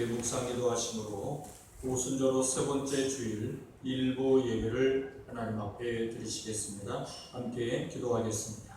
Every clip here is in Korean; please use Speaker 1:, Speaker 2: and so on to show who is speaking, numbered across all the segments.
Speaker 1: 묵상기도 하심으로 오순절후 세 번째 주일 일부 예배를 하나님 앞에 드리시겠습니다. 함께 기도하겠습니다.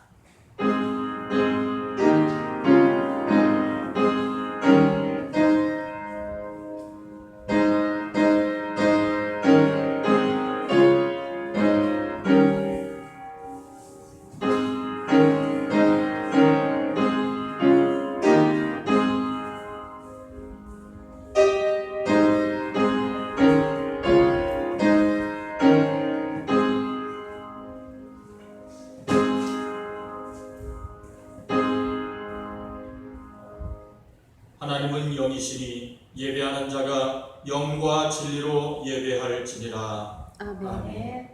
Speaker 1: 하나님은 영이시니 예배하는 자가 영과 진리로 예배할지니라.
Speaker 2: 아멘.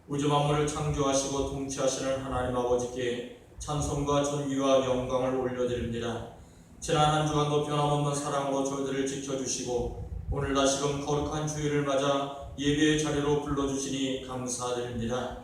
Speaker 1: 우주 만물을 창조하시고 통치하시는 하나님 아버지께 찬송과 존귀와 영광을 올려드립니다. 지난 한 주간도 변함없는 사랑으로 저희들을 지켜주시고 오늘 다시금 거룩한 주일을 맞아 예배의 자리로 불러주시니 감사드립니다.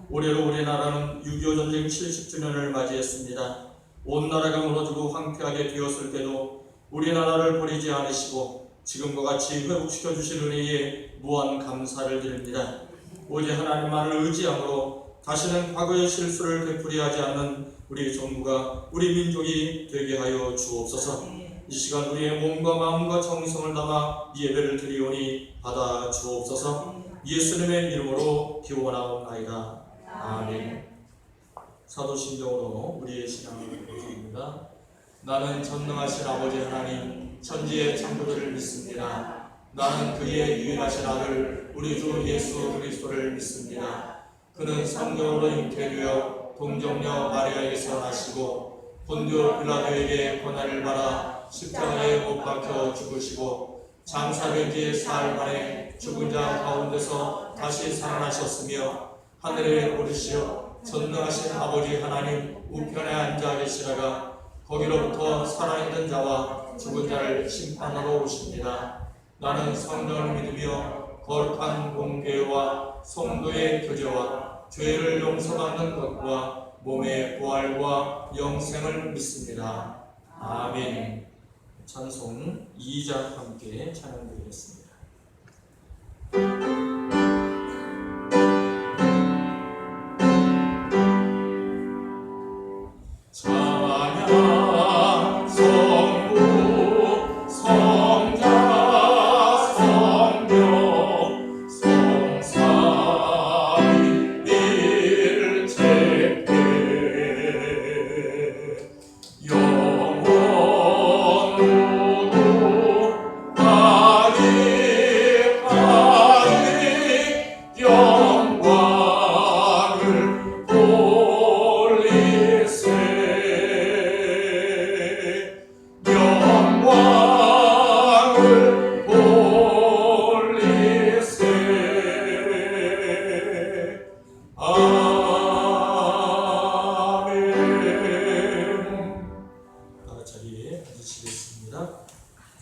Speaker 1: 올해로 우리나라는 6.25 전쟁 70주년을 맞이했습니다. 온 나라가 무너지고 황폐하게 되었을 때도 우리나라를 버리지 않으시고 지금과 같이 회복시켜 주신 은혜에 무한 감사를 드립니다. 오직 하나님만을 의지함으로 다시는 과거의 실수를 되풀이하지 않는 우리 정부가 우리 민족이 되게 하여 주옵소서. 이 시간 우리의 몸과 마음과 정성을 담아 예배를 드리오니 받아 주옵소서. 예수님의 이름으로 기원하옵나이다. 아멘. 사도신경으로 우리의 신앙을 드립니다. 나는 전능하신 아버지 하나님 천지의 창조주를 믿습니다. 나는 그의 유일하신 아들 우리 주 예수 그리스도를 믿습니다. 그는 성령으로 잉태되어 동정녀 마리아에게서 나시고 본디오 빌라도에게 고난을 받아 십자가에 못 박혀 죽으시고 장사된 지 사흘 만에 죽은 자 가운데서 다시 살아나셨으며 하늘에 오르시어 전능하신 아버지 하나님 우편에 앉아 계시다가 거기로부터 살아있는 자와 죽은 자를 심판하러 오십니다. 나는 성령을 믿으며 거룩한 공교회와 성도의 교제와 죄를 용서받는 것과 몸의 부활과 영생을 믿습니다. 아멘. 찬송 2장 함께 찬양드리겠습니다.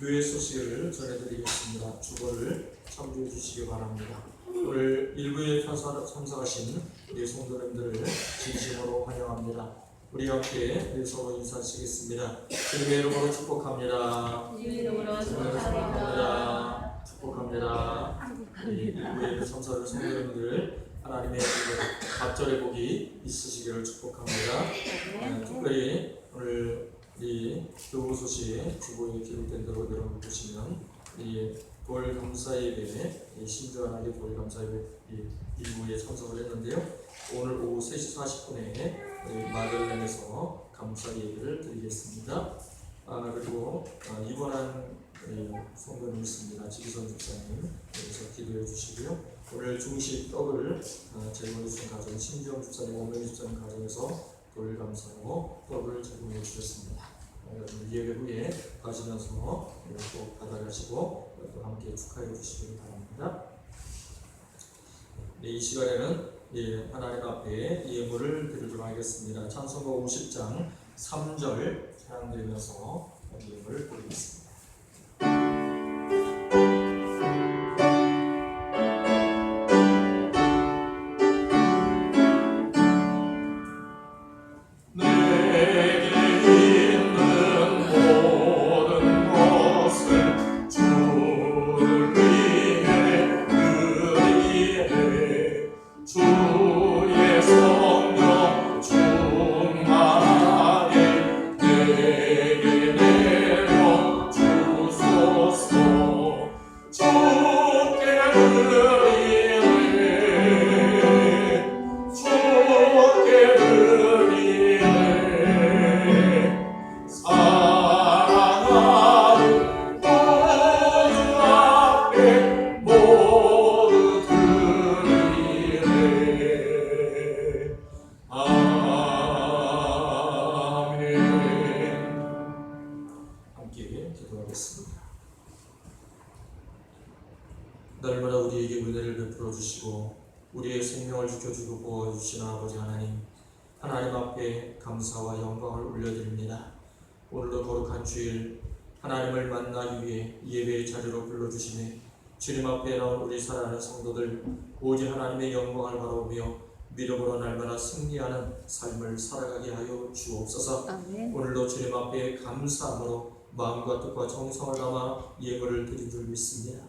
Speaker 1: 교회 소식을 전해드리겠습니다. 주보를 참조해 주시기 바랍니다. 오늘 일부에 참석하신 우리 성도님들을 진심으로 환영합니다. 우리 함께 서로 인사드리겠습니다. 주님의 이름으로 축복합니다.
Speaker 2: 주님의 이름으로
Speaker 1: 축복합니다. 축복합니다. 일부에 참석하는 성도님들 하나님의 갑절의 복이 있으시기를 축복합니다. 특별히 오늘 이 교우 소식 주보에 기록된 대로 여러분 보시면 이 돌 감사 예배, 신주하나게 돌 감사 예배 일부에 참석을 했는데요. 오늘 오후 3시 40분에 마들렌에서 감사 예배를 드리겠습니다. 그리고 입원한 성도님 있습니다. 지기선 집사님 여기서 기도해 주시고요. 오늘 중식 떡을 제공해 주신 가정 신주영 집사님, 오명희 집사님 가정에서 돌 감사로 떡을 제공해 주셨습니다. 예배 후에 가시면서 또 받아가시고 또 함께 축하해 주시기 바랍니다. 이 시간에는 하나님 앞에 예물을 드리도록 하겠습니다. 찬송가 50장 3절 찬양드리면서 예물을 드리겠습니다.
Speaker 3: 내게 있는 모든 것을 주
Speaker 1: 날마다 우리에게 은혜를 베풀어 주시고 우리의 생명을 지켜주고 보호해주시는 아버지 하나님, 하나님 앞에 감사와 영광을 올려드립니다. 오늘도 거룩한 주일 하나님을 만나기 위해 예배의 자리로 불러주시네 주님 앞에 나온 우리 사랑하는 성도들 오직 하나님의 영광을 바라보며 믿음으로 날마다 승리하는 삶을 살아가게 하여 주옵소서. 아멘. 오늘도 주님 앞에 감사함으로 마음과 뜻과 정성을 담아 예물을 드린 줄 믿습니다.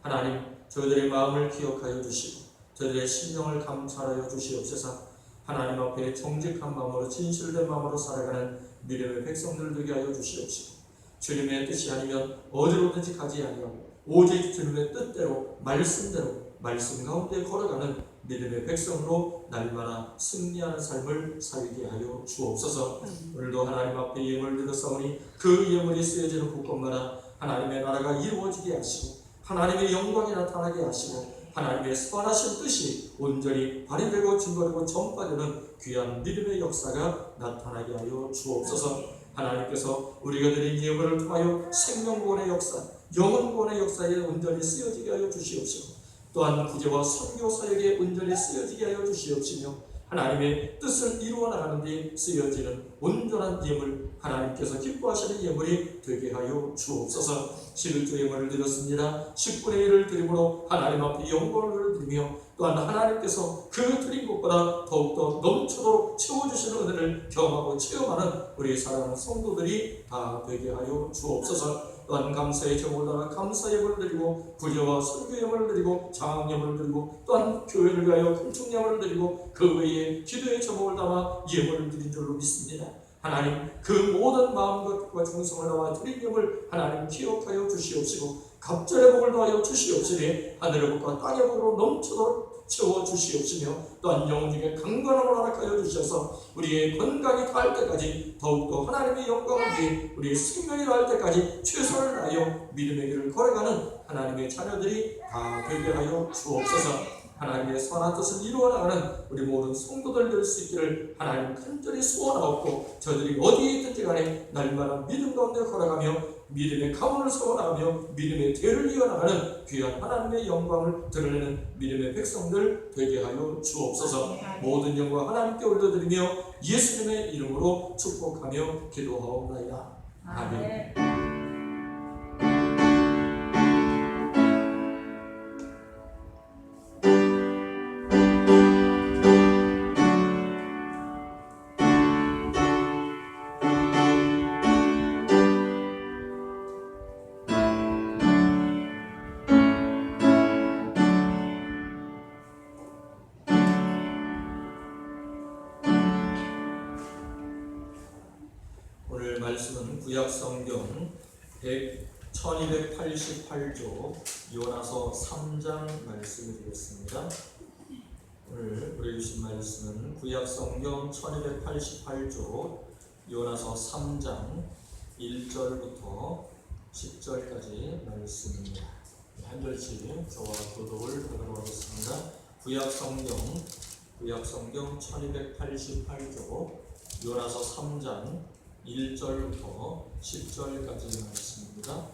Speaker 1: 하나님, 저희들의 마음을 기억하여 주시고 저희들의 심령을 감찰하여 주시옵소서. 하나님 앞에 정직한 마음으로 진실된 마음으로 살아가는 믿음의 백성들 되게 하여 주시옵시고 주님의 뜻이 아니면 어디로든지 가지 아니하고 오직 주님의 뜻대로 말씀대로 말씀 가운데 걸어가는 믿음의 백성으로 날마다 승리하는 삶을 살게 하여 주옵소서. 오늘도 하나님 앞에 예물을 드렸사오니 그 예물이 쓰여지는 곳곳마다 하나님의 나라가 이루어지게 하시고 하나님의 영광이 나타나게 하시고 하나님의 선하신 뜻이 온전히 발휘되고 증거되고 전파되는 귀한 믿음의 역사가 나타나게 하여 주옵소서. 하나님께서 우리가 드린 예물을 통하여 생명구원의 역사, 영혼구원의 역사에 온전히 쓰여지게 하여 주시옵시고 또한 구제와 선교 사역에 온전히 쓰여지게 하여 주시옵시며 하나님의 뜻을 이루어 나가는 데 쓰여지는 온전한 예물, 하나님께서 기뻐하시는 예물이 되게 하여 주옵소서. 11조 예물을 드렸습니다. 10분의 1을 드림으로 하나님 앞에 영광을 드리며 또한 하나님께서 그 드린 것보다 더욱더 넘쳐도록 채워주시는 은혜를 경험하고 체험하는 우리 사랑하는 성도들이 다 되게 하여 주옵소서. 또한 감사의 제목을 따라 감사 예물을 드리고 구제와 선교 예물을 드리고 장학 예물을 드리고 또한 교회를 위하여 금축 예물을 드리고 그 외에 기도의 제목을 담아 예물을 드린 줄로 믿습니다. 하나님, 그 모든 마음과 뜻과 정성을 담아 드린 예물 하나님 기억하여 주시옵시고 갑절의 복을 더하여 주시옵시니 하늘의 복과 땅의 복으로 넘치도록 채워 주시옵시며 또한 영혼 중에 강건함을 허락하여 주셔서 우리의 건강이 다할 때까지 더욱더 하나님의 영광을 위해 우리의 생명이 다할 때까지 최선을 다하여 믿음의 길을 걸어가는 하나님의 자녀들이 다 되게 하여 주옵소서. 하나님의 선한 뜻을 이루어 나가는 우리 모든 성도들 될 수 있기를 하나님 간절히 소원하옵고 저들이 어디에 있든지 간에 날마다 믿음 가운데 걸어가며 믿음의 가문을 세워나가며 믿음의 대를 이어나가는 귀한 하나님의 영광을 드러내는 믿음의 백성들 되게 하여 주옵소서. 모든 영광 하나님께 올려드리며 예수님의 이름으로 축복하며 기도하옵나이다. 아멘. 오늘 말씀은 구약성경 1288조 요나서 3장 말씀을 드리겠습니다. 오늘 우리 주신 말씀은 구약성경 1288조 요나서 3장 1절부터 10절까지 말씀입니다. 한 절씩 저와 교독을 하도록 하겠습니다. 구약성경 1288조 요나서 3장 1절부터 10절까지 말씀입니다.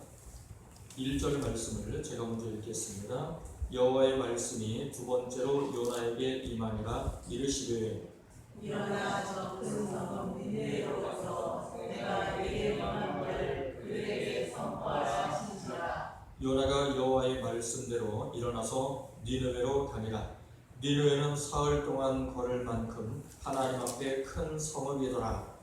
Speaker 1: 1절 말씀을 제가 먼저 읽겠습니다. 여호와의 말씀이 두 번째로 요나에게 임하니라. 이르시되
Speaker 2: 일어나 저 큰 성읍 니느웨로 가서 내가 내게 명한 말을 그들에게 선포하라 하시니라.
Speaker 1: 요나가 여호와의 말씀대로 일어나서 니느웨로 가니라. 니느웨는 사흘 동안 걸을 만큼 하나님 앞에 큰 성읍이더라.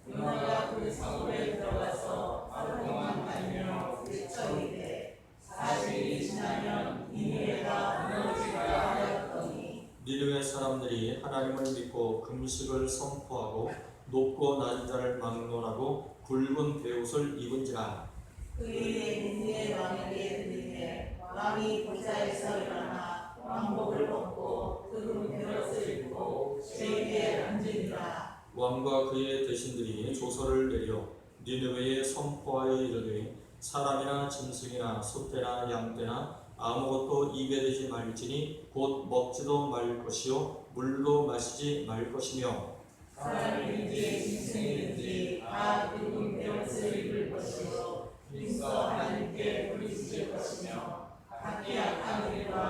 Speaker 2: 요나가 그 성읍에 들어가서 하루 동안 다니며 외쳐이르되 40일이 지나면 니느웨가 무너지리라 하였더니
Speaker 1: 니느웨 사람들이 하나님을 믿고 금식을 선포하고 높고 낮은 자를 막론하고 굵은 베옷을 입은지라.
Speaker 2: 그 일에 니느웨 왕에게 들리되 왕이 보좌에서 일어나 왕복을 벗고 굵은 베옷을 입고 죄위에 앉으니라.
Speaker 1: 왕과 그의 대신들이 조서를 내려 니느웨에 선포하여 이르되 사람이나 짐승이나 소떼나 양떼나 아무것도 입에 대지 말지니 곧 먹지도 말 것이요 물도 마시지 말 것이며
Speaker 2: 사람이든지 짐승이든지 다 굵은 베옷을 입을 것이요 일서 하나님께 부르짖을 것이며 각기 악한 일과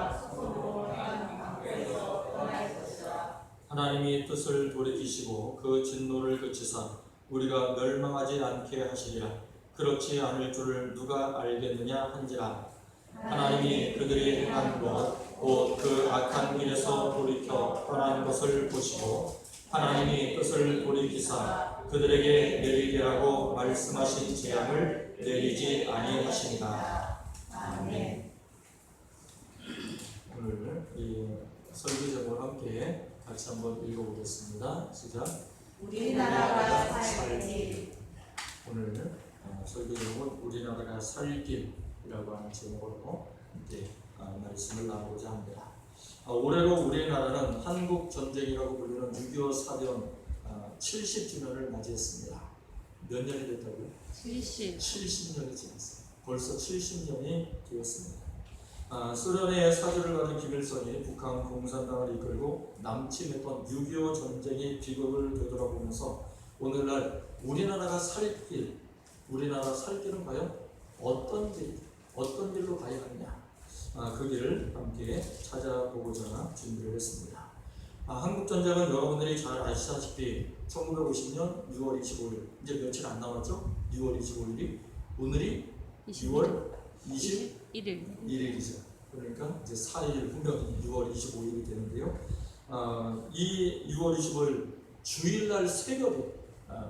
Speaker 1: 하나님이 뜻을 돌이키시고 그 진노를 그치사 우리가 멸망하지 않게 하시리라. 그렇지 않을 줄을 누가 알겠느냐 한지라. 하나님이 그들이 행한 것 곧 그 악한 일에서 돌이켜 떠난 것을 보시고 하나님이 뜻을 돌이키사 그들에게 내리게라고 말씀하신 재앙을 내리지 아니하시니라.
Speaker 2: 아멘.
Speaker 1: 오늘 이 설교 제목을 함께 같이 한번 읽어보겠습니다. 시작.
Speaker 2: 우리나라가 살 길.
Speaker 1: 오늘 설교 제목은 우리나라가 살 길이라고 하는 제목으로 이제 말씀을 나누고자 합니다. 올해로 우리나라는 한국 전쟁이라고 불리는 6.25 사변 70주년을 맞이했습니다. 몇 년이 됐다고요? 70년이 지났어요. 벌써 70년이 되었습니다. 소련의 사주를 받은 김일성이 북한 공산당을 이끌고 남침했던 6.25 전쟁의 비극을 되돌아보면서 오늘날 우리나라가 살 길, 우리나라 살 길은 과연 어떤 길로 가야 하느냐, 그 길을 함께 찾아보고자 준비를 했습니다. 한국전쟁은 여러분들이 잘 아시다시피 1950년 6월 25일, 이제 며칠 안 남았죠? 6월 25일이 오늘이 6월 21일이죠. 그러니까 이제 4일 후면 6월 25일이 되는데요. 이 6월 25일 주일날 새벽에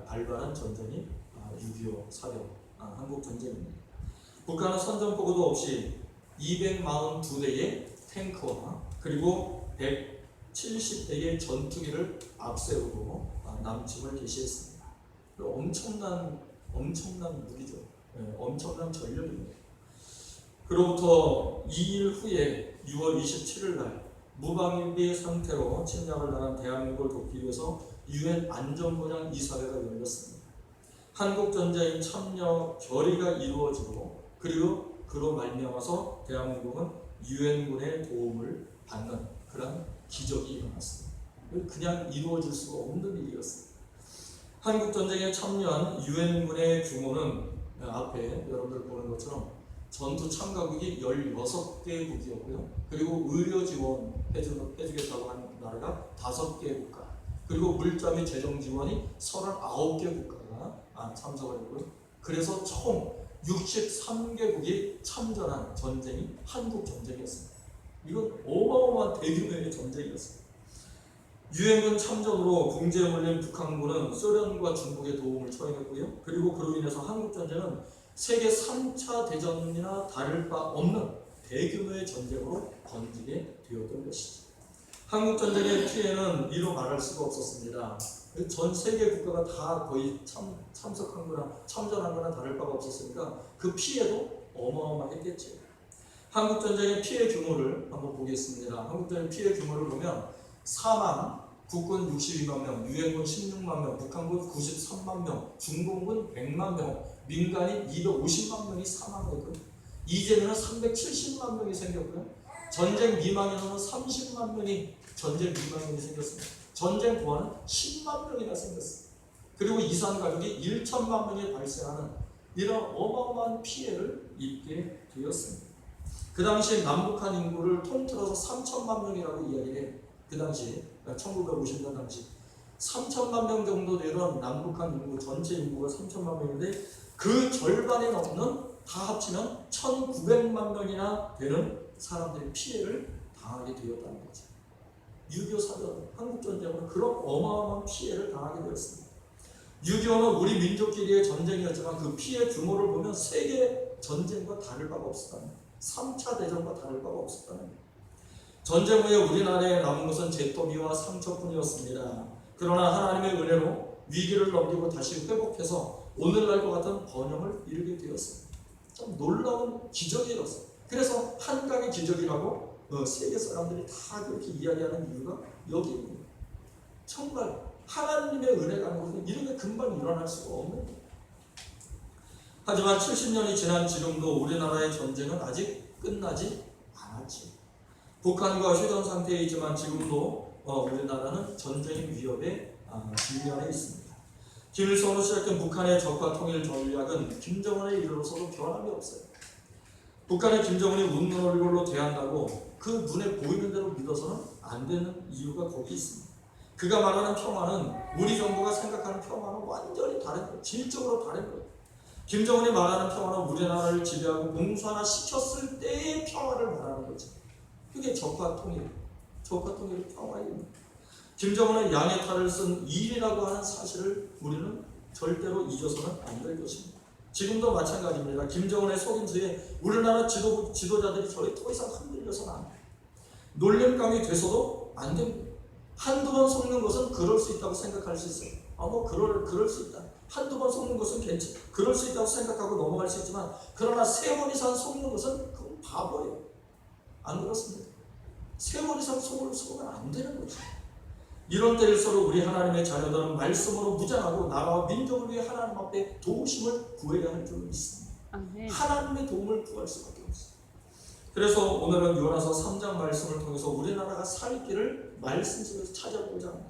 Speaker 1: 발발한 전쟁이 6.25 사변 한국 전쟁입니다. 북한은 선전포고도 없이 242대의 탱크와 그리고 170대의 전투기를 앞세우고 남침을 개시했습니다. 엄청난 무기죠. 엄청난 전력입니다. 그로부터 2일 후에 6월 27일 날 무방비 상태로 침략을 당한 대한민국을 돕기 위해서 UN 안전보장 이사회가 열렸습니다. 한국전쟁 참여 결의가 이루어지고 그리고 그로 말미암아서 대한민국은 UN군의 도움을 받는 그런 기적이 일어났습니다. 그냥 이루어질 수가 없는 일이었습니다. 한국전쟁에 참여한 UN군의 규모는 앞에 여러분들 보는 것처럼 전투 참가국이 16개국이었고요. 그리고 의료 지원 해주겠다고 하는 나라가 5개 국가, 그리고 물자 및 재정 지원이 39개 국가가 참석을 했고요. 그래서 총 63개국이 참전한 전쟁이 한국 전쟁이었습니다. 이건 어마어마한 대규모의 전쟁이었습니다. 유엔군 참전으로 궁지에 몰린 북한군은 소련과 중국의 도움을 청했고요. 그리고 그로 인해서 한국 전쟁은 세계 3차 대전이나 다를 바 없는 대규모의 전쟁으로 번지게 되었던 것이죠. 한국 전쟁의 피해는 이루 말할 수가 없었습니다. 전 세계 국가가 다 거의 참석한 거나 참전한 거나 다를 바가 없었으니까 그 피해도 어마어마했겠죠. 한국 전쟁의 피해 규모를 한번 보겠습니다. 한국 전쟁 피해 규모를 보면 사망, 국군 62만 명, 유엔군 16만 명, 북한군 93만 명, 중공군 100만 명, 민간인 250만 명이 사망했고요. 이재민은 370만 명이 생겼고요. 전쟁 미망인은 30만 명이 전쟁 미망인이 생겼습니다. 전쟁 부하는 10만 명이나 생겼습니다. 그리고 이산 가족이 1천만 명이 발생하는 이런 어마어마한 피해를 입게 되었습니다. 그 당시 남북한 인구를 통틀어서 3천만 명이라고 이야기해. 그 당시 1950년 당시 3천만 명 정도 되던 남북한 인구 전체 인구가 3천만 명인데 그 절반이 넘는 다 합치면 1,900만 명이나 되는 사람들이 피해를 당하게 되었다는 거죠. 6.25 사변, 한국전쟁으로 그런 어마어마한 피해를 당하게 되었습니다. 6.25는 우리 민족끼리의 전쟁이었지만 그 피해 규모를 보면 세계 전쟁과 다를 바가 없었다는 거예요. 3차 대전과 다를 바가 없었다는 거예요. 전쟁 후에 우리나라에 남은 것은 잿더미와 상처뿐이었습니다. 그러나 하나님의 은혜로 위기를 넘기고 다시 회복해서 오늘날과 같은 번영을 이루게 되었습니다. 참 놀라운 기적이 일어났어요. 그래서 한강의 기적이라고 세계 사람들이 다 그렇게 이야기하는 이유가 여기 있는 거예요. 정말 하나님의 은혜가 아니고 이런 게 금방 일어날 수가 없는 거예요. 하지만 70년이 지난 지금도 우리나라의 전쟁은 아직 끝나지 않았지. 북한과 휴전 상태에 있지만 지금도 우리나라는 전쟁의 위협에 직면해 있습니다. 김일성으로 시작된 북한의 적화 통일 전략은 김정은에 이르러서도 변함이 없어요. 북한의 김정은이 웃는 얼굴로 대한다고 그 눈에 보이는 대로 믿어서는 안 되는 이유가 거기 있습니다. 그가 말하는 평화는 우리 정부가 생각하는 평화는 완전히 다른 거예요. 질적으로 다른 거예요. 김정은이 말하는 평화는 우리나라를 지배하고 공산화 시켰을 때의 평화를 말하는 거죠. 그게 적화 통일, 적화 통일의 평화입니다. 김정은은 양의 탈을 쓴 일이라고 하는 사실을 우리는 절대로 잊어서는 안 될 것입니다. 지금도 마찬가지입니다. 김정은의 속임수에 우리나라 지도자들이 저희 더 이상 흔들려서는 안 돼요. 놀림감이 돼서도 안 됩니다. 한두 번 속는 것은 그럴 수 있다고 생각할 수 있어요. 그럴 수 있다. 한두 번 속는 것은 그럴 수 있다고 생각하고 넘어갈 수 있지만, 그러나 3번 이상 속는 것은 그건 바보예요. 안 그렇습니까? 3번 이상 속으면 안 되는 거죠. 이런 때일수록 우리 하나님의 자녀들은 말씀으로 무장하고 나라와 민족을 위해 하나님 앞에 도우심을 구해야 할 줄 믿습니다. 하나님의 도움을 구할 수밖에 없어요. 그래서 오늘은 요나서 3장 말씀을 통해서 우리나라가 살 길을 말씀 속에서 찾아보고자 합니다.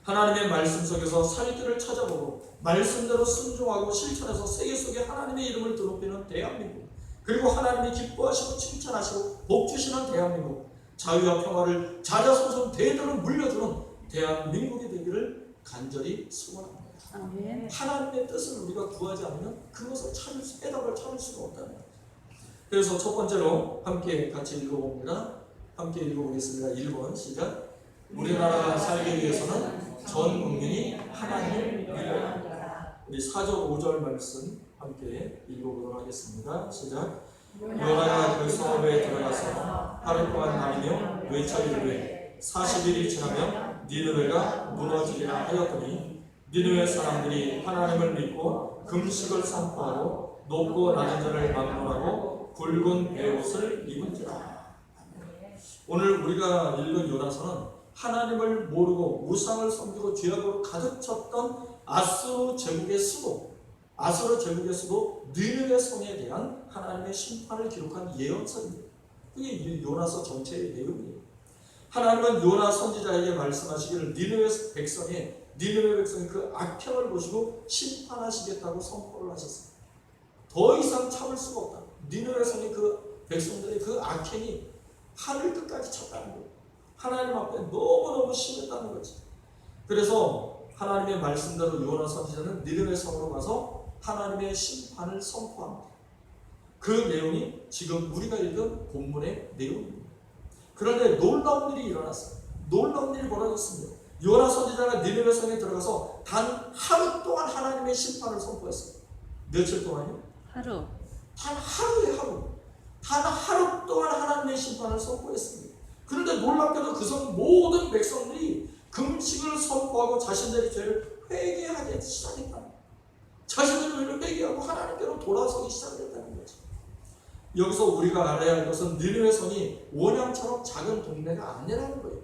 Speaker 1: 하나님의 말씀 속에서 살 길을 찾아보고 말씀대로 순종하고 실천해서 세계 속에 하나님의 이름을 드높이는 대한민국, 그리고 하나님이 기뻐하시고 칭찬하시고 복 주시는 대한민국, 자유와 평화를 자자손손 대대로 물려주는 대한민국이 되기를 간절히 소원합니다.
Speaker 3: 아멘.
Speaker 1: 하나님의 뜻을 우리가 구하지 않으면 그것을 해답을 찾을 수가 없다는 거예요. 그래서 첫 번째로 함께 같이 읽어봅니다. 함께 읽어보겠습니다. 1번 시작. 우리나라가 살기 위해서는 전 국민이 하나님을 믿어야 한다. 우리 4절 5절 말씀 함께 읽어보도록 하겠습니다. 시작. 요나가 그 성읍에 들어가서 하루 동안 다니며 외쳐이르되 40일이 지나면 니느웨가 무너지리라 하였더니 니느웨 사람들이 하나님을 믿고 금식을 선포하고 높고 낮은 자를 막론하고 굵은 베옷을 입은지라. 오늘 우리가 읽은 요나서는 하나님을 모르고 우상을 섬기고 죄악으로 가득 찼던 아수르 제국의 수도 느느웨 성에 대한 하나님의 심판을 기록한 예언서입니다. 그게 요나서 전체의 내용이에요. 하나님은 요나 선지자에게 말씀하시기를 니느웨 백성이 그 악행을 보시고 심판하시겠다고 선포를 하셨어요. 더 이상 참을 수가 없다. 니느웨 성의 그 백성들의 그 악행이 하늘 끝까지 찼다는 거예요. 하나님 앞에 너무너무 심했다는 거지. 그래서 하나님의 말씀대로 요나 선지자는 니느웨 성으로 가서 하나님의 심판을 선포합니다. 그 내용이 지금 우리가 읽은 본문의 내용입니다. 그런데 놀라운 일이 일어났어요. 놀라운 일이 벌어졌습니다. 요나 선지자가 니느웨 성에 들어가서 단 하루 동안 하나님의 심판을 선포했어요. 며칠 동안요?
Speaker 3: 하루.
Speaker 1: 단 하루에 하루. 단 하루 동안 하나님의 심판을 선포했습니다. 그런데 놀랍게도 그 성 모든 백성들이 금식을 선포하고 자신들의 죄를 회개하기 시작했다는 거예요. 자신들의 죄를 회개하고 하나님께로 돌아서기 시작했다는 거죠. 여기서 우리가 알아야 할 것은 니느웨 성이 원양처럼 작은 동네가 아니라는 거예요.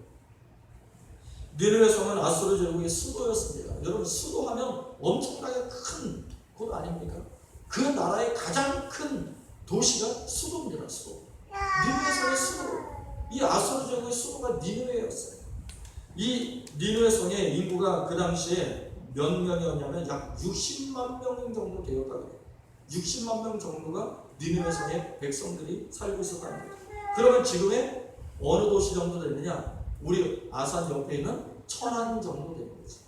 Speaker 1: 니느웨 성은 아수르 제국의 수도였습니다. 여러분, 수도하면 엄청나게 큰 곳 아닙니까? 그 나라의 가장 큰 도시가 수도입니다. 수도. 니느웨 성의 수도. 이 아수르 제국의 수도가 니느웨였어요. 이 니느웨 성의 인구가 그 당시에 몇 명이었냐면 약 60만 명 정도 되었다고 해요. 60만 명 정도가 니느웨 성의 백성들이 살고 있었다는 거예요. 그러면 지금의 어느 도시 정도 되느냐? 우리 아산 옆에 있는 천안 정도 되는 거죠.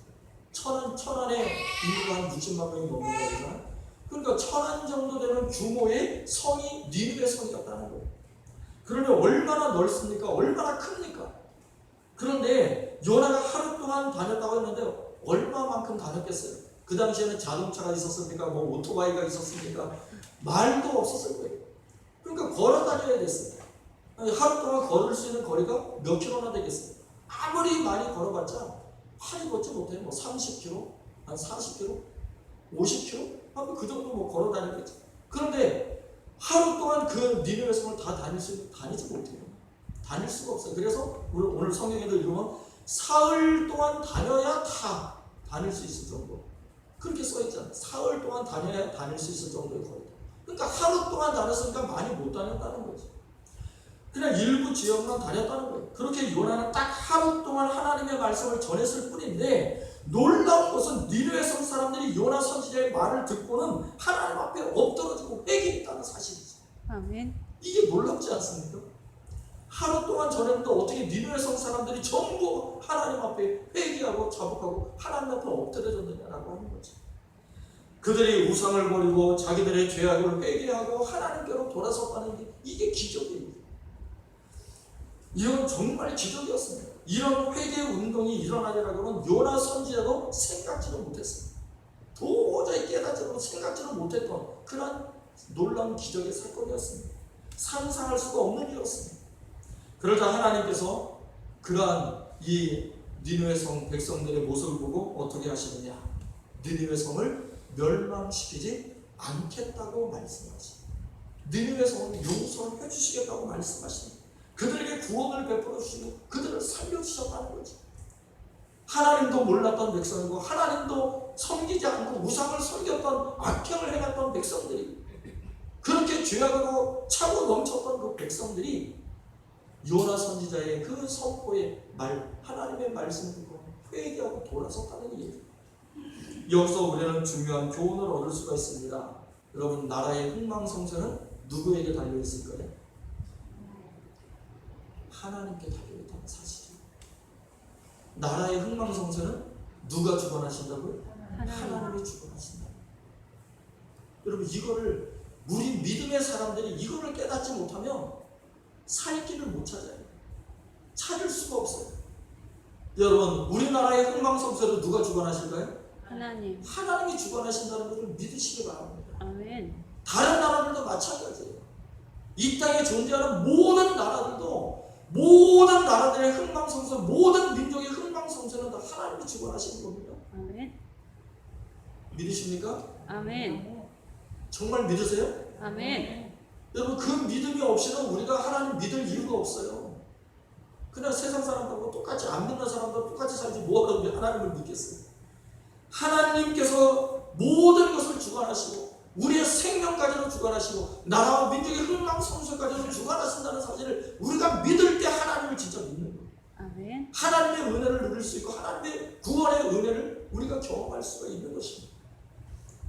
Speaker 1: 천안에 인구가 한 60만 명이 넘는 거잖아요. 그러니까 천안 정도 되는 규모의 성이 니느웨 성이었다는 거예요. 그러면 얼마나 넓습니까? 얼마나 큽니까? 그런데 요나가 하루 동안 다녔다고 했는데 얼마만큼 다녔겠어요? 그 당시에는 자동차가 있었습니까? 뭐 오토바이가 있었습니까? 말도 없었을 거예요. 그러니까 걸어 다녀야 됐어요. 하루 동안 걸을 수 있는 거리가 몇 킬로나 되겠어요? 아무리 많이 걸어봤자 팔이 걷지 못해요. 뭐 30km, 한 40km, 50km? 그 정도 뭐 걸어 다니겠죠. 그런데 하루 동안 그 니느웨 성을 다 다니지 못해요. 다닐 수가 없어요. 그래서 오늘 성경에도 읽으면 사흘 동안 다녀야 다 다닐 수 있을 정도. 그렇게 써있잖아요. 사흘 동안 다녀야 다닐 수 있을 정도의 거리다. 그러니까 하루 동안 다녔으니까 많이 못 다녔다는 거지. 그냥 일부 지역만 다녔다는 거예요. 그렇게 요나는 딱 하루 동안 하나님의 말씀을 전했을 뿐인데, 놀라운 것은 니느웨 성 사람들이 요나 선지자의 말을 듣고는 하나님 앞에 엎드러지고 회개했다는 사실이죠.
Speaker 3: 아멘.
Speaker 1: 이게 놀랍지 않습니까? 하루 동안 전했는데 어떻게 니느웨 성 사람들이 전부 하나님 앞에 회개하고 자복하고 하나님 앞에 엎드려졌느냐라고 하는 거죠. 그들이 우상을 버리고 자기들의 죄악을 회개하고 하나님께로 돌아섰다는 게 이게 기적이에요. 이건 정말 기적이었습니다. 이런 회개 운동이 일어나리라고는 요나 선지자도 생각지도 못했어요. 도저히 깨닫지도 생각지도 못했던 그런 놀라운 기적의 사건이었습니다. 상상할 수가 없는 일이었습니다. 그러자 하나님께서 그러한 이 니느웨 성 백성들의 모습을 보고 어떻게 하시느냐, 니느웨 성을 멸망시키지 않겠다고 말씀하십니다. 니느웨 성을 용서를 해주시겠다고 말씀하십니다. 그들에게 구원을 베풀어 주시고 그들을 살려주셨다는 거죠. 하나님도 몰랐던 백성이고 하나님도 섬기지 않고 우상을 섬겼던 악행을 행했던 백성들이, 그렇게 죄악으로 차고 넘쳤던 그 백성들이 요나 선지자의 그 선포의 말, 하나님의 말씀을 듣고 회개하고 돌아섰다는 얘기예요. 여기서 우리는 중요한 교훈을 얻을 수가 있습니다. 여러분, 나라의 흥망성쇠는 누구에게 달려있을까요? 하나님께 달려있다는 사실이에요. 나라의 흥망성쇠는 누가 주관하신다고요? 하나님이 주관하신다. 여러분, 이거를 우리 믿음의 사람들이 이거를 깨닫지 못하면 살 길을 못 찾아요. 찾을 수가 없어요. 여러분, 우리나라의 흥망성쇠를 누가 주관하실까요?
Speaker 3: 하나님.
Speaker 1: 하나님이 주관하신다는 것을 믿으시기 바랍니다.
Speaker 3: 아멘.
Speaker 1: 다른 나라들도 마찬가지예요. 이 땅에 존재하는 모든 나라들도, 모든 나라들의 흥망성쇠, 모든 민족의 흥망성쇠는 다 하나님이 주관하시는 겁니다.
Speaker 3: 아멘.
Speaker 1: 믿으십니까?
Speaker 3: 아멘.
Speaker 1: 정말 믿으세요?
Speaker 3: 아멘.
Speaker 1: 여러분, 그 믿음이 없이는 우리가 하나님 믿을 이유가 없어요. 그냥 세상 사람들하고 똑같이, 안 믿는 사람들하고 똑같이 살지 뭐하러 하나님을 믿겠어요? 하나님께서 모든 것을 주관하시고 우리의 생명까지도 주관하시고 나라와 민족의 흥망성쇠까지도 주관하신다는 사실을 우리가 믿을 때 하나님을 진짜 믿는 거예요.
Speaker 3: 아멘.
Speaker 1: 하나님의 은혜를 누릴 수 있고 하나님의 구원의 은혜를 우리가 경험할 수가 있는 것입니다.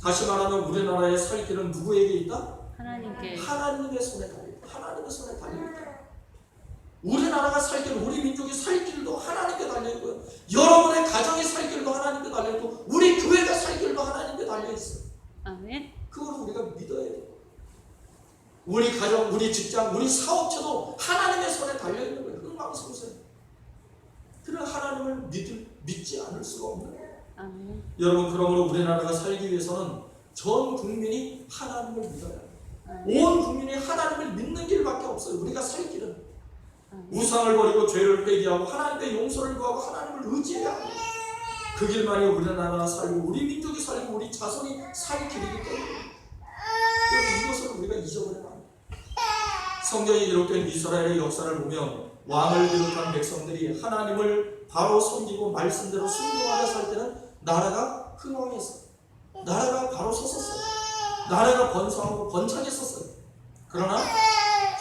Speaker 1: 다시 말하면 우리나라의 살 길은 누구에게 있다?
Speaker 3: 하나님께.
Speaker 1: 하나님의 손에 달려있다. 하나님의 손에 달려있다. 우리나라가 살 길, 우리 민족이 살 길도 하나님께 달려있고요. 여러분의 가정이 살 길도 하나님께 달려있고 우리 교회가 살 길도 하나님께 달려있어요.
Speaker 3: 아멘.
Speaker 1: 그걸 우리가 믿어야 돼요. 우리 가정, 우리 직장, 우리 사업체도 하나님의 손에 달려있는 거예요. 흥망성쇠. 그런 하나님을 믿지 않을 수가 없는 거예요.
Speaker 3: 아멘.
Speaker 1: 여러분, 그러므로 우리나라가 살기 위해서는 전 국민이 하나님을 믿어야 해요. 온 국민이 하나님을 믿는 길밖에 없어요. 우리가 살 길은 우상을 버리고 죄를 회개하고 하나님의 용서를 구하고 하나님을 의지해야 합니다. 그 길만이 우리나라가 살고 우리 민족이 살고 우리 자손이 살 길이기 때문에 이것을 우리가 잊어버리면 안 돼요. 성경에 기록된 이스라엘의 역사를 보면 왕을 비롯한 백성들이 하나님을 바로 섬기고 말씀대로 순종하며 살 때는 나라가 흥왕했어요. 나라가 바로 섰었어요. 나라가 번성하고 번창했었어요. 그러나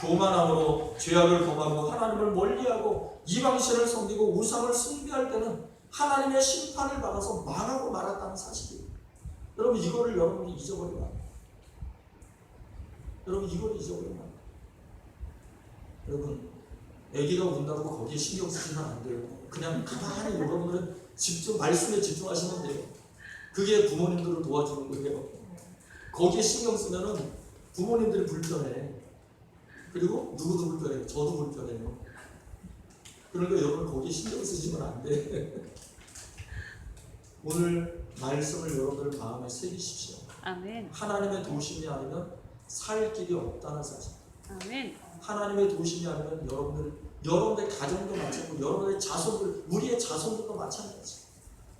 Speaker 1: 교만함으로 죄악을 범하고 하나님을 멀리하고 이방신을 섬기고 우상을 숭배할 때는 하나님의 심판을 받아서 망하고 말았다는 사실이에요. 여러분, 이거를 여러분이 잊어버리면 안 돼요. 여러분, 이걸 잊어버리면 안 돼요. 여러분, 아기가 운다고 거기에 신경 쓰시면 안 돼요. 그냥 가만히 여러분들은 집중, 말씀에 집중하시면 돼요. 그게 부모님들을 도와주는 거예요. 거기에 신경 쓰면은 부모님들이 불편해. 그리고 누구도 불편해요. 저도 불편해요. 그러니까 여러분 거기에 신경 쓰시면 안 돼. 오늘 말씀을 여러분들 마음에 새기십시오.
Speaker 3: 아멘.
Speaker 1: 하나님의 도심이 아니면 살 길이 없다는 사실.
Speaker 3: 아멘.
Speaker 1: 하나님의 도심이 아니면 여러분의 가정도 마찬가지고 여러분의 자손들, 우리의 자손들도 마찬가지.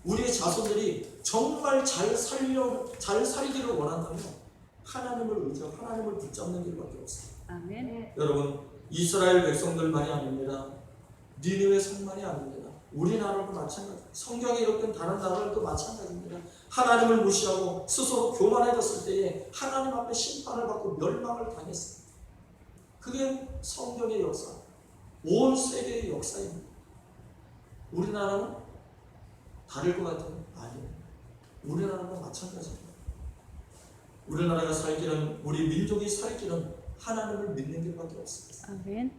Speaker 1: 우리의 자손들이 정말 잘 살기를 원한다면 하나님을 의지하고 하나님을 붙잡는 길밖에 없어요.
Speaker 3: 아멘.
Speaker 1: 여러분, 이스라엘 백성들만이 아닙니다. 니느웨 성만이 아닙니다. 우리나라도 마찬가지. 성경에 이렇게 다른 나라들도 마찬가지입니다. 하나님을 무시하고 스스로 교만해졌을 때에 하나님 앞에 심판을 받고 멸망을 당했습니다. 그게 성경의 역사, 온 세계의 역사입니다. 우리나라는 다를 것 같아요? 아니에요. 우리나라도 마찬가지입니다. 우리나라가 살 길은, 우리 민족이 살 길은 하나님을 믿는 길밖에 없습니다.
Speaker 3: 아멘.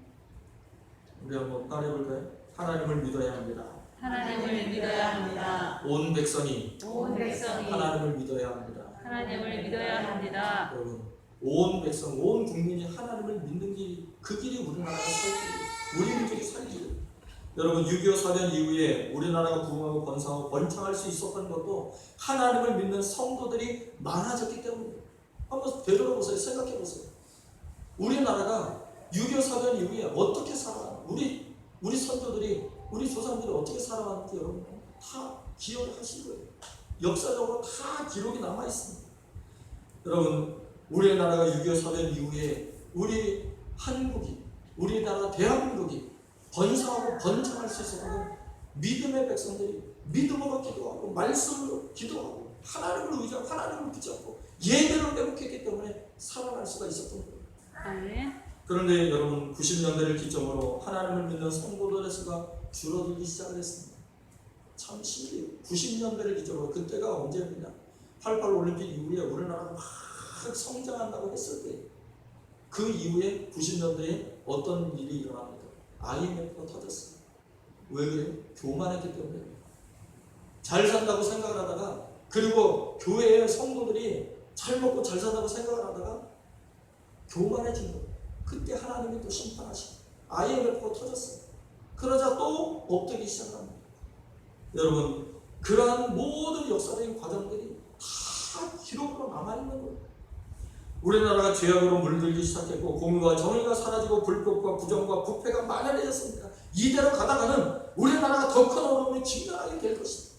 Speaker 1: 우리 한번 따라해볼까요? 하나님을 믿어야 합니다.
Speaker 3: 하나님을
Speaker 2: 믿어야 합니다.
Speaker 1: 온 백성이
Speaker 3: 온 백성이
Speaker 1: 하나님을 믿어야 합니다.
Speaker 3: 하나님을 믿어야 합니다.
Speaker 1: 여러분, 온 백성, 온 국민이 하나님을 믿는 길, 그 길이 우리나라가 살 길, 우리 민족이 살 길. 여러분, 6.25 사변 이후에 우리나라가 부흥하고 번성하고 번창할 수 있었던 것도 하나님을 믿는 성도들이 많아졌기 때문이에요. 한번 되돌아보세요. 생각해보세요. 우리나라가 6.25 사변 이후에 어떻게 살아? 우리 선조들이, 우리 조상들이 어떻게 살아왔는지 여러분 다 기억을 하실 거예요. 역사적으로 다 기록이 남아있습니다. 여러분, 우리나라가 6.25 사변 이후에 우리 한국이, 우리나라 대한민국이 번성하고 번창할 수 있었던 믿음의 백성들이 믿음으로 기도하고 말씀으로 기도하고 하나님을 의지하고 하나님을 붙잡고 예배를 회복했기 때문에 살아날 수가 있었던 거예요.
Speaker 3: 아멘.
Speaker 1: 그런데 여러분, 90년대를 기점으로 하나님을 믿는 성도들의 수가 줄어들기 시작을 했습니다. 참 신기해요. 90년대를 기점으로, 그때가 언제였냐? 88 올림픽 이후에 우리나라가 막 성장한다고 했을 때, 그 이후에 90년대에 어떤 일이 일어납니까? IMF가 터졌어요. 왜 그래요? 교만했기 때문에. 잘 산다고 생각을 하다가, 그리고 교회의 성도들이 잘 먹고 잘 산다고 생각을 하다가 교만해진 거예요. 그때 하나님이 또 심판하시고 IMF가 터졌어요. 그러자 또 업되기 시작합니다. 여러분, 그러한 모든 역사적인 과정들이 다 기록으로 남아있는 거예요. 우리나라가 죄악으로 물들기 시작했고 공의와 정의가 사라지고 불법과 부정과 부패가 만연해졌습니다. 이대로 가다가는 우리나라가 더 큰 어려움이 직면하게 될 것입니다.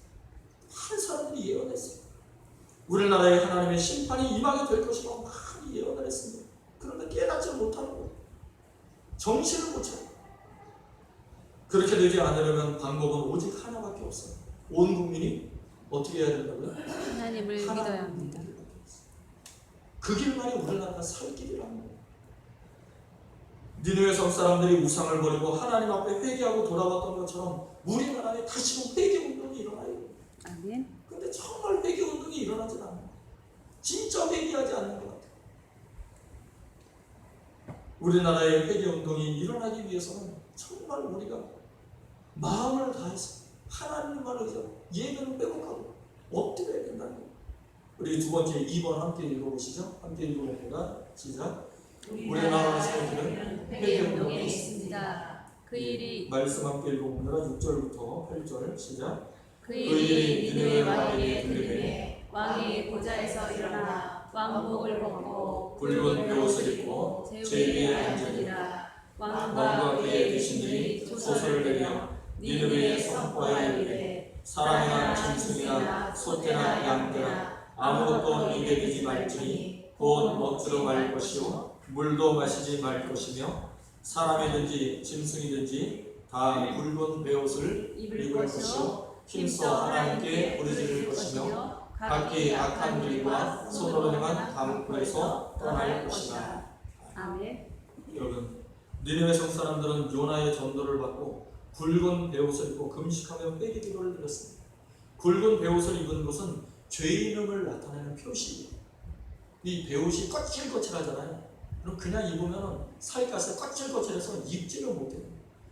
Speaker 1: 많은 사람들이 예언했어요. 우리나라에 하나님의 심판이 임하게 될 것이라고 많이 예언을 했습니다. 그런데 깨닫지 못하는 거예요. 정신을 못 차려요. 그렇게 되지 않으려면 방법은 오직 하나밖에 없어요. 온 국민이 어떻게 해야 된다고요?
Speaker 3: 하나님을 믿어야 합니다.
Speaker 1: 그 길만이 우리나라가 살 길이라는 거예요. 니느웨 성 사람들이 우상을 버리고 하나님 앞에 회개하고 돌아왔던 것처럼 우리나라에 다시금 회개 운동이 일어나요.
Speaker 3: 아멘.
Speaker 1: 근데 정말 회개 운동이 일어나지 않아요. 진짜 회개하지 않는 것 같아요. 우리나라의 회개 운동이 일어나기 위해서는 정말 우리가 마음을 다해서 하나님만 의지하고 예배를 회복하고 엎드려야 된다는 거예요. 우리 두 번째 2번 함께 읽어보시죠. 함께 읽어봅니다. 시작. 우리나라 사람들은
Speaker 3: 회개 운동에 있습니다. 그 일이
Speaker 1: 말씀 함께 읽어봅니다. 6절부터 8절 시작.
Speaker 3: 그 일이 니느웨 왕에게 들리매 왕이 보좌에서 일어나 왕복을 벗고
Speaker 1: 붉은 베옷을 입고 제 위에 앉으니라. 왕과 그의 대신들이 소설을 내며 니느웨에 선포하여 이르되 사람이나 짐승이나 소떼나 양떼나 아무것도 입에 대지 말지니 곧 먹지도 말 것이요 물도 마시지 말 것이며 사람이든지 짐승이든지 다 붉은 베옷을 입을 것이요 힘써 하나님께 부르짖을 것이며 각기 악한 길과 손으로 행한 강포에서 떠날 것이다.
Speaker 3: 아멘.
Speaker 1: 여러분, 니느웨 성 사람들은 요나의 전도를 받고 붉은 베옷을 입고 금식하며 회개 기도를 드렸습니다. 붉은 베옷을 입은 것은 죄인임을 나타내는 표시예요. 이 베옷이 거칠거칠하잖아요. 그럼 그냥 입으면 살갗에 거칠거칠해서 입지를 못해요.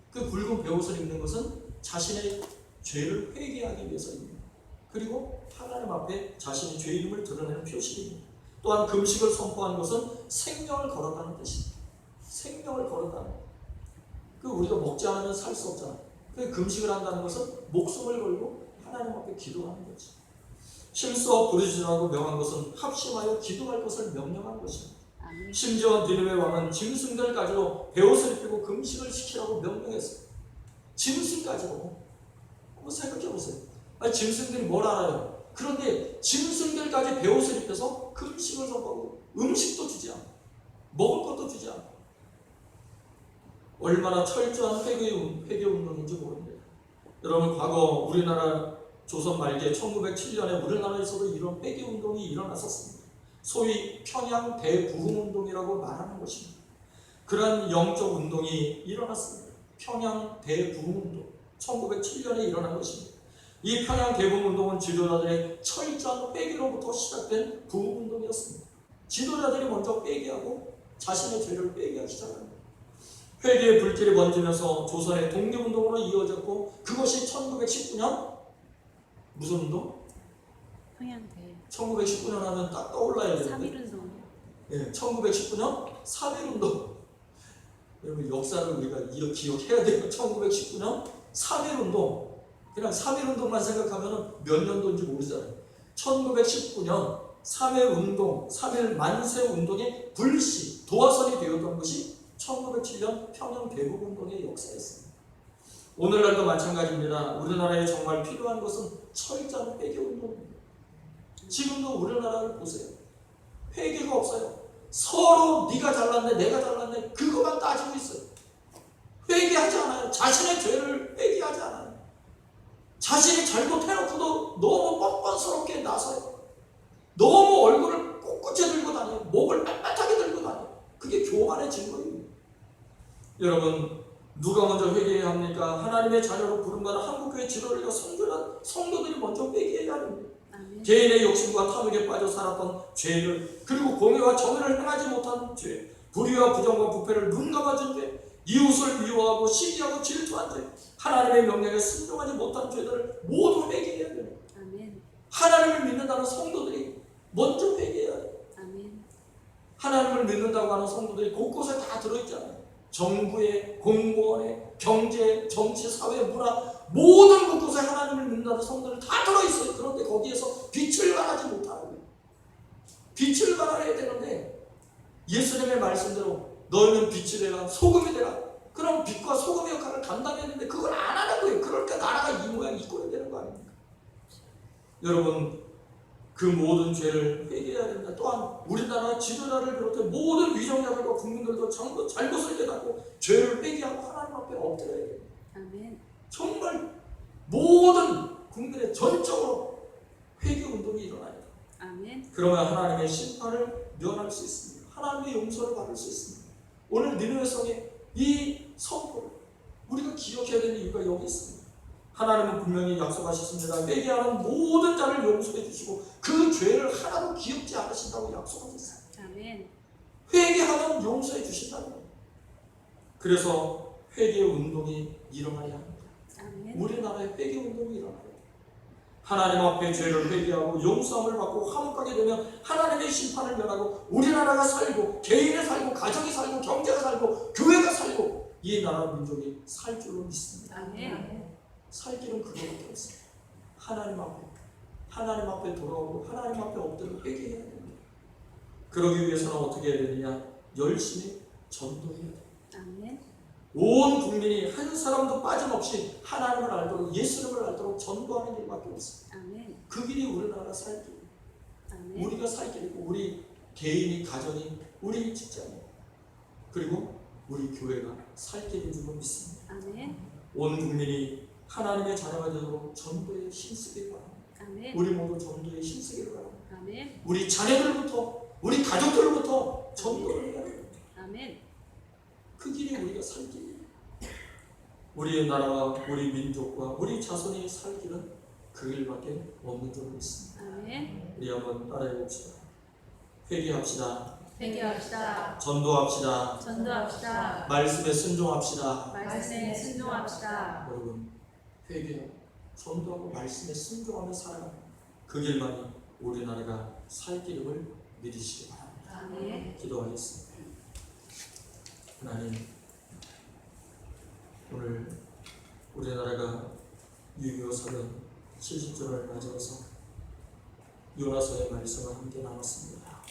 Speaker 1: 그 붉은 베옷을 입는 것은 자신의 죄를 회개하기 위해서 입니다. 그리고 하나님 앞에 자신의 죄인임을 드러내는 표시입니다. 또한 금식을 선포한 것은 생명을 걸었다는 뜻입니다. 생명을 걸었다는 것. 우리가 먹지 않으면 살 수 없잖아요. 그 금식을 한다는 것은 목숨을 걸고 하나님 앞에 기도하는 거죠. 힘써 부르짖으라고 명한 것은 합심하여 기도할 것을 명령한 것입니다.
Speaker 3: 아멘.
Speaker 1: 심지어 니느웨 왕은 짐승들까지도 베옷을 입히고 금식을 시키라고 명령했어요. 짐승까지도. 한번 생각해 보세요. 아니, 짐승들이 뭘 알아요? 그런데 짐승들까지 베옷을 입혀서 금식을 선포하고 음식도 주지 않고 먹을 것도 주지 않고 얼마나 철저한 회개 운동인지 모릅니다. 여러분, 과거 우리나라 조선 말기에 1907년에 우리나라에서도 이런 회개 운동이 일어났었습니다. 소위 평양 대부흥 운동이라고 말하는 것입니다. 그런 영적 운동이 일어났습니다. 평양 대부흥 운동, 1907년에 일어난 것입니다. 이 평양 대부흥 운동은 지도자들의 철저한 회개로부터 시작된 부흥 운동이었습니다. 지도자들이 먼저 회개하고 자신의 죄를 회개하기 시작합니다. 회개의 불길이 번지면서 조선의 독립운동으로 이어졌고, 그것이 1919년 무슨 운동?
Speaker 3: 평양대
Speaker 1: 1919년 하면 딱 떠올라야 되는데
Speaker 3: 3.1운동.
Speaker 1: 예, 1919년 3.1운동. 여러분 역사를 우리가 기억해야 돼요. 1919년 3.1운동. 그냥 3.1운동만 생각하면 몇 년도인지 모르잖아요. 1919년 3.1운동, 3.1 만세운동의 불씨, 도화선이 되었던 것이 1907년 평양 대국운동의 역사였습니다. 오늘날도 마찬가지입니다. 우리나라에 정말 필요한 것은 철저한 회개운동입니다. 지금도 우리나라를 보세요. 회개가 없어요. 서로 네가 잘났네, 내가 잘났네, 그것만 따지고 있어요. 회개하지 않아요. 자신의 죄를 회개하지 않아요. 자신이 잘못해놓고도 너무 뻔뻔스럽게 나서요. 너무 얼굴을 꿋꿋이 들고 다녀요. 목을 빳빳하게 들고 다녀요. 그게 교만의 증거예요. 여러분, 누가 먼저 회개해야 합니까? 하나님의 자녀로 부름받은 한국교회 지도를 선교한 성도들이 먼저 회개해야 합니다.
Speaker 3: 아멘.
Speaker 1: 개인의 욕심과 탐욕에 빠져 살았던 죄를, 그리고 공의와 정의를 행하지 못한 죄, 불의와 부정과 부패를 눈감아준 죄, 이웃을 미워하고 시기하고 질투한 죄, 하나님의 명령에 순종하지 못한 죄들을 모두 회개해야 돼요.
Speaker 3: 아멘.
Speaker 1: 하나님을 믿는다는 성도들이 먼저 회개해야 돼요.
Speaker 3: 아멘.
Speaker 1: 하나님을 믿는다고 하는 성도들이 곳곳에 다 들어있잖아요. 정부에, 공무원에, 경제, 정치, 사회, 문화, 모든 곳곳에 하나님을 믿는다는 성도들 다 들어있어요. 그런데 거기에서 빛을 발하지 못하는 거예요. 빛을 발하야 되는데 예수님의 말씀대로 너희는 빛이 되라, 소금이 되라. 그럼 빛과 소금의 역할을 감당해야 되는데 그걸 안 하는 거예요. 그러니까 나라가 이 모양 이 꼴이 되는 거 아닙니까? 여러분, 그 모든 죄를 회개해야 됩니다. 또한 우리나라 지도자를 비롯해 모든 위정자들과 국민들도 전부 잘못을 깨닫고 죄를 회개하고 하나님 앞에 엎드려야 돼요.
Speaker 3: 아멘.
Speaker 1: 정말 모든 국민의 전적으로 회개 운동이 일어나야 돼요.
Speaker 3: 아멘.
Speaker 1: 그러면 하나님의 심판을 면할 수 있습니다. 하나님의 용서를 받을 수 있습니다. 오늘 니느웨 성의 이 선포를 우리가 기억해야 되는 이유가 여기 있습니다. 하나님은 분명히 약속하셨습니다. 회개하는 모든 자를 용서해 주시고 그 죄를 하나도 기억지 않으신다고 약속하셨어요.
Speaker 3: 아멘.
Speaker 1: 회개하면 용서해 주신다는 거예요. 그래서 회개 운동이 일어나야 합니다.
Speaker 3: 아멘.
Speaker 1: 우리나라에 회개 운동이 일어나야 돼요. 하나님 앞에 죄를 회개하고 용서함을 받고 화목하게 되면 하나님의 심판을 면하고 우리나라가 살고 개인이 살고 가정이 살고 경제가 살고 교회가 살고 이 나라 민족이 살 줄로 믿습니다.
Speaker 3: 아멘.
Speaker 1: 살 길은 그거밖에 없어요. 하나님 앞에 돌아오고 하나님 앞에 엎드려 회개해야 됩니다. 그러기 위해서는 어떻게 해야 되느냐? 열심히 전도해야 돼요.
Speaker 3: 아멘.
Speaker 1: 온 국민이 한 사람도 빠짐없이 하나님을 알도록 예수님을 알도록 전도하는 일밖에 없어요.
Speaker 3: 아멘.
Speaker 1: 그 길이 우리나라 살 길.
Speaker 3: 아멘.
Speaker 1: 우리가 살 길이고 우리 개인이 가정이 우리 직장이 그리고 우리 교회가 살 길인 줄로 믿습니다.
Speaker 3: 아멘.
Speaker 1: 온 국민이 하나님의 자녀가 되도록 전도에 힘쓰길 바랍니다.
Speaker 3: 아멘.
Speaker 1: 우리 모두 전도에 힘쓰기를 바랍니다.
Speaker 3: 아멘.
Speaker 1: 우리 자녀들부터 우리 가족들부터 전도를 해야 됩니다.
Speaker 3: 아멘.
Speaker 1: 그 길이 우리가 살 길이에요. 우리의 나라와 우리 민족과 우리 자손이 살 길은 그 길밖에 없는 줄 믿습니다.
Speaker 3: 아멘.
Speaker 1: 우리 한번 따라해 봅시다. 회개합시다.
Speaker 3: 회개합시다.
Speaker 1: 전도합시다.
Speaker 3: 전도합시다.
Speaker 1: 말씀에 순종합시다.
Speaker 3: 말씀에 순종합시다.
Speaker 1: 여러분, 회개하고 전도하고 말씀에 순종하며 살아가는 그 길만이 우리나라가 살 길임을 믿으시기 바랍니다.
Speaker 3: 아멘.
Speaker 1: 기도하겠습니다. 하나님, 오늘 우리나라가 6.25 사변 70주년을 맞이해서 요나서의 말씀을 함께 나눴습니다.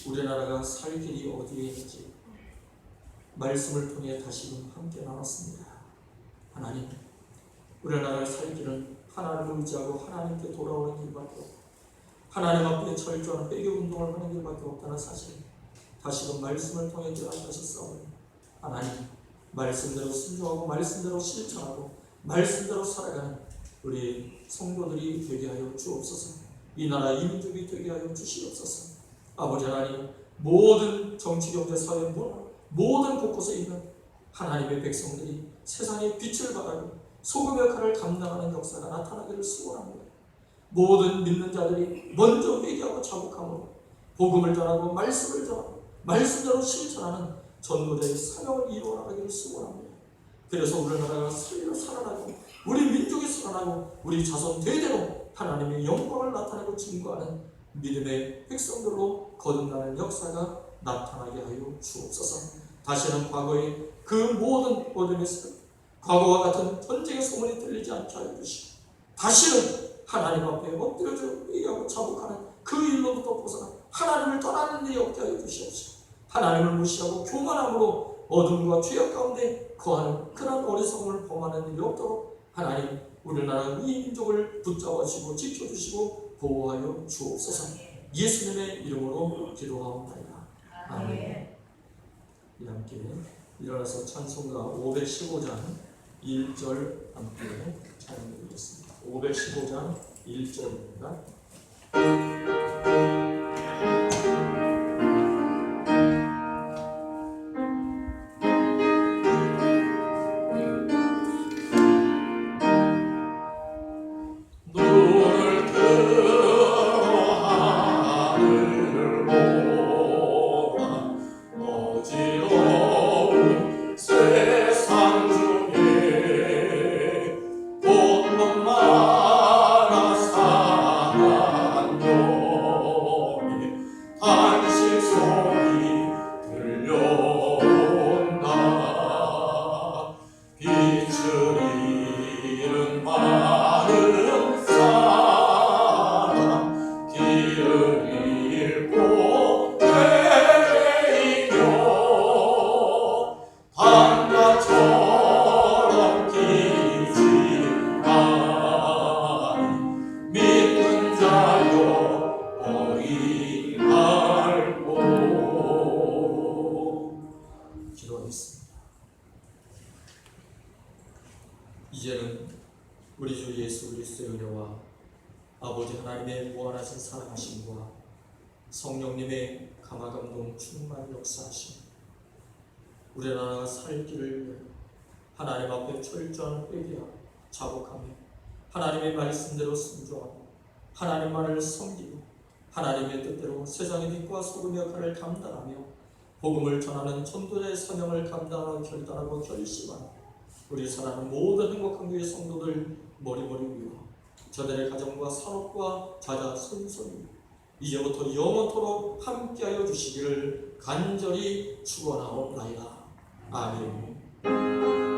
Speaker 1: 우리나라가 살 길이 어디에 있는지 말씀을 통해 다시금 함께 나눴습니다. 하나님, 우리나라의 살 길은 하나님을 의지하고 하나님께 돌아오는 길밖에 없고 하나님 앞에 철저한 회개 운동을 하는 길밖에 없다는 사실 다시금 말씀을 통해 깨닫으셨사오니 하나님, 말씀대로 순종하고 말씀대로 실천하고 말씀대로 살아가는 우리 성도들이 되게 하여 주옵소서. 이 나라 이 민족이 되게 하여 주시옵소서. 아버지 하나님, 모든 정치, 경제, 사회, 문화 모든 곳곳에 있는 하나님의 백성들이 세상의 빛을 발하고 소금의 역할을 감당하는 역사가 나타나기를 소원합니다. 모든 믿는 자들이 먼저 회개하고 자복함으로 복음을 전하고 말씀을 전하고 말씀대로 실천하는 전도자의 사명을 이루어나가기를 소원합니다. 그래서 우리나라가 살아나고 우리 민족이 살아나고 우리 자손 대대로 하나님의 영광을 나타내고 증거하는 믿음의 백성들로 거듭나는 역사가 나타나게 하여 주옵소서. 다시는 과거의 그 모든 어둠에서 과거와 같은 전쟁의 소문이 들리지 않게 하여 주시고 다시는 하나님 앞에 엎드려져 회개하고 자복하는 그 일로부터 벗어나 하나님을 떠나는 일이 없게 하여 주시옵소서. 하나님을 무시하고 교만함으로 어둠과 죄악 가운데 거하는 그런 어리석음을 범하는 일이 없도록 하나님 우리나라 이 민족을 붙잡아주시고 지켜주시고 보호하여 주옵소서. 예수님의 이름으로 기도하옵나이다. 아멘. 함께 일어나서 찬송가 515장 1절 함께 찬양드리겠습니다. 515장 1절입니다. 이제는 우리 주 예수 그리스도의 은혜와 아버지 하나님의 무한하신 사랑하심과 성령님의 감화감동 충만 역사하심, 우리나라가 살 길을 위해 하나님 앞에 철저한 회개와 자복하며 하나님의 말씀대로 순종하고 하나님만을 섬기고 하나님의 뜻대로 세상의 빛과 소금 역할을 감당하며 복음을 전하는 전도자의 사명을 감당하고 결단하고 결심하는 우리 사랑하는 모든 행복한 교회 성도들 머리머리 위와 저들의 가정과 산업과 자자손손 이제부터 영원토록 함께하여 주시기를 간절히 축원하옵나이다. 아멘.